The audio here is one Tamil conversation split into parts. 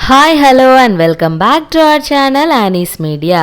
Hi, hello and welcome back to our channel Annie's Media.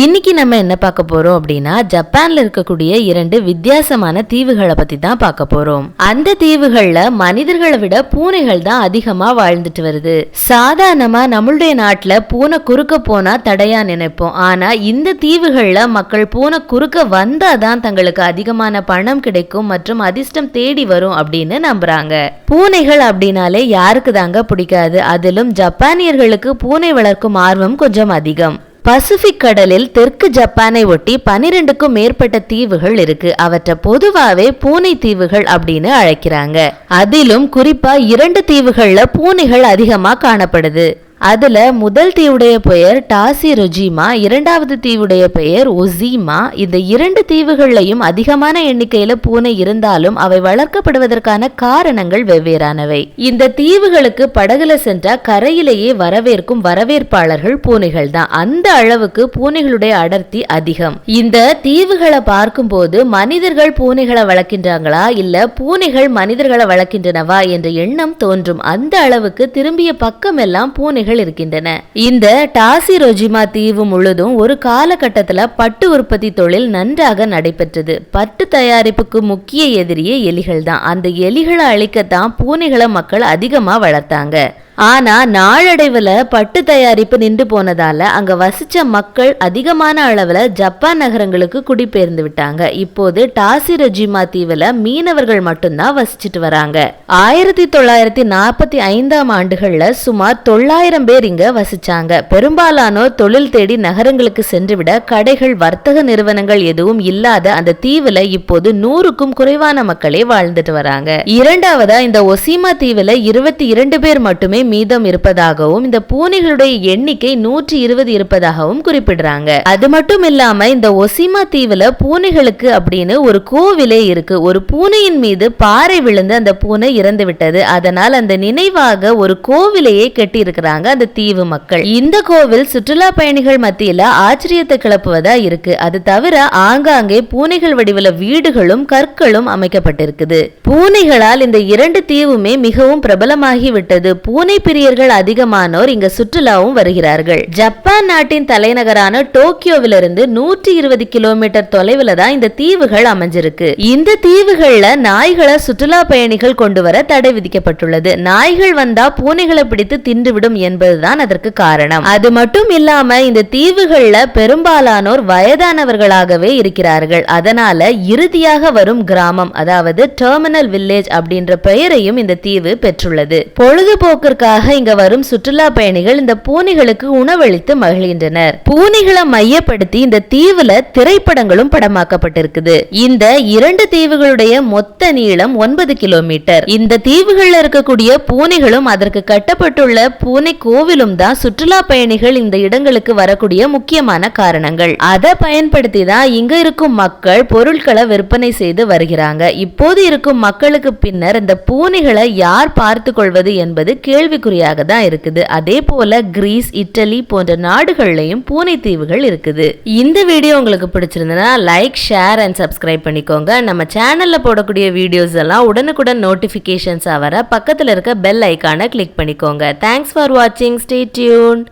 இன்னைக்கு நம்ம என்ன பார்க்க போறோம் அப்படின்னா ஜப்பான்ல இருக்கக்கூடிய 2 வித்தியாசமான தீவுகளை பத்தி தான் பார்க்க போறோம். அந்த தீவுகள்ல மனிதர்களை விட பூனைகள் தான் அதிகமா வாழ்ந்துட்டு வருது. சாதாரணமா நம்மளுடைய நாட்டுல பூனை குறுக்க போனா தடையா நினைப்போம். ஆனா இந்த தீவுகள்ல மக்கள் பூனை குறுக்க வந்தாதான் தங்களுக்கு அதிகமான பணம் கிடைக்கும் மற்றும் அதிர்ஷ்டம் தேடி வரும் அப்படின்னு நம்புறாங்க. பூனைகள் அப்படின்னாலே யாருக்கு தாங்க பிடிக்காது. அதிலும் ஜப்பானியர்களுக்கு பூனை வளர்க்கும் ஆர்வம் கொஞ்சம் அதிகம். பசிபிக் கடலில் தெற்கு ஜப்பானை ஒட்டி 12க்கும் மேற்பட்ட தீவுகள் இருக்கு. அவற்றை பொதுவாவே பூனை தீவுகள் அப்படின்னு அழைக்கிறாங்க. அதிலும் குறிப்பா 2 தீவுகள்ல பூனைகள் அதிகமா காணப்படுது. அதுல முதல் தீவுடைய பெயர் டாசிரோஜிமா, இரண்டாவது தீவுடைய பெயர் ஒசிமா. இந்த 2 தீவுகள்லையும் அதிகமான எண்ணிக்கையில பூனை இருந்தாலும் அவை வளர்க்கப்படுவதற்கான காரணங்கள் வெவ்வேறானவை. இந்த தீவுகளுக்கு படகுல சென்றா கரையிலேயே வரவேற்கும் வரவேற்பாளர்கள் பூனைகள் தான். அந்த அளவுக்கு பூனைகளுடைய அடர்த்தி அதிகம். இந்த தீவுகளை பார்க்கும் போது மனிதர்கள் பூனைகளை வளர்க்கின்றாங்களா இல்ல பூனைகள் மனிதர்களை வளர்க்கின்றனவா என்ற எண்ணம் தோன்றும். அந்த அளவுக்கு திரும்பிய பக்கம் எல்லாம் பூனைகள் இருக்கின்றன. இந்த டாசிரோஜிமா தீவு முழுதும் ஒரு காலகட்டத்தில் பட்டு உற்பத்தி தொழில் நன்றாக நடைபெற்றது. பட்டு தயாரிப்புக்கு முக்கிய எதிரியே எலிகள் தான். அந்த எலிகளை அழிக்கத்தான் பூனைகளை மக்கள் அதிகமா வளர்த்தாங்க. ஆனா நாளடைவுல பட்டு தயாரிப்பு நின்று போனதால அங்க வசிச்ச மக்கள் அதிகமான அளவுல ஜப்பான் நகரங்களுக்கு குடிபெயர்ந்து விட்டாங்க. இப்போது டாசிரோஜிமா தீவுல மீனவர்கள் மட்டும்தான் வசிச்சுட்டு வராங்க. 1945ஆம் ஆண்டுகள்ல சுமார் 900 பேர் இங்க வசிச்சாங்க. பெரும்பாலானோர் தொழில் தேடி நகரங்களுக்கு சென்றுவிட கடைகள் வர்த்தக நிறுவனங்கள் எதுவும் இல்லாத அந்த தீவுல இப்போது 100க்கும் குறைவான மக்களே வாழ்ந்துட்டு வராங்க. இரண்டாவதா இந்த ஒசிமா தீவுல 22 பேர் மட்டுமே மீதம் இருப்பதாகவும் இந்த பூனைகளுடைய எண்ணிக்கை 120 இருப்பதாகவும் குறிப்பிடுறாங்க. அது மட்டும் இல்லாம இந்த ஒசிமா தீவுல பூனைகளுக்கு அப்படின்னு ஒரு கோவிலே இருக்கு. ஒரு பூனையின் மீது பாறை விழுந்து அந்த பூனை இறந்து விட்டது. அதனால் அந்த நினைவாக ஒரு கோவிலையே கட்டி இருக்கிறாங்க அந்த தீவு மக்கள். இந்த கோவில் சுற்றுலா பயணிகள் மத்தியில ஆச்சரியத்தை கிளப்புவதா இருக்கு. அது தவிர ஆங்காங்கே பூனைகள் வடிவில வீடுகளும் கற்களும் அமைக்கப்பட்டிருக்குது. பூனைகளால் இந்த 2 தீவுமே மிகவும் பிரபலமாகி விட்டது. பூனை பிரியர்கள் அதிகமானோர் இங்க சுற்றுலாவும் வருகிறார்கள். ஜப்பான் நாட்டின் தலைநகரான டோக்கியோவிலிருந்து 120 கிலோமீட்டர் தொலைவில் தான் இந்த தீவுகள் அமைஞ்சிருக்கு. இந்த தீவுகள்ல நாய்களை சுற்றுலா பயணிகள் கொண்டு வர தடை விதிக்கப்பட்டுள்ளது. நாய்கள் வந்தா பூனைகளை பிடித்து தின்றுவிடும் என்பதுதான் அதற்கு காரணம். அது மட்டும் இல்லாம இந்த தீவுகள்ல பெரும்பாலானோர் வயதானவர்களாகவே இருக்கிறார்கள். அதனால இறுதியாக வரும் கிராமம், அதாவது டெர்மினல் வில்லேஜ் அப்படின்ற பெயரையும் இந்த தீவு பெற்றுள்ளது. பொழுதுபோக்கிற்காக இங்க வரும் சுற்றுலா பயணிகள் இந்த பூனைகளுக்கு உணவளித்து மகிழ்கின்றனர். பூனைகளை மையப்படுத்தி இந்த தீவுல திரைப்படங்களும் படமாக்கப்பட்டிருக்குது. இந்த 2 தீவுகளுடைய மொத்த நீளம் 9 கிலோமீட்டர். இந்த தீவுகள்ல இருக்கக்கூடிய பூனைகளும் அதற்கு கட்டப்பட்டுள்ள பூனை கோவிலும் தான் சுற்றுலா பயணிகள் இந்த இடங்களுக்கு வரக்கூடிய முக்கியமான காரணங்கள். அதை பயன்படுத்தி தான் இங்க இருக்கும் மக்கள் பொருட்களை விற்பனை செய்து வருகிறாங்க. இப்போது இருக்கும் மக்களுக்கு பின்னர் இந்த பூனைகளை யார் பார்த்து கொள்வது என்பது கேள்விக்குறியாக தான் இருக்குது. அதே போல கிரீஸ், இட்டலி போன்ற நாடுகள்லயும் பூனை தீவுகள் இருக்குது. இந்த வீடியோ உங்களுக்கு பிடிச்சிருந்தா லைக், ஷேர் அண்ட் சப்ஸ்கிரைப் பண்ணிக்கோங்க. நம்ம சேனல்ல போடக்கூடிய வீடியோஸ் எல்லாம் உடனுக்குடன் நோட்டிபிகேஷன்ஸ் வர பக்கத்துல இருக்க பெல் ஐகானை கிளிக் பண்ணிக்கோங்க. தேங்க்ஸ் ஃபார் வாட்சிங். Stay tuned.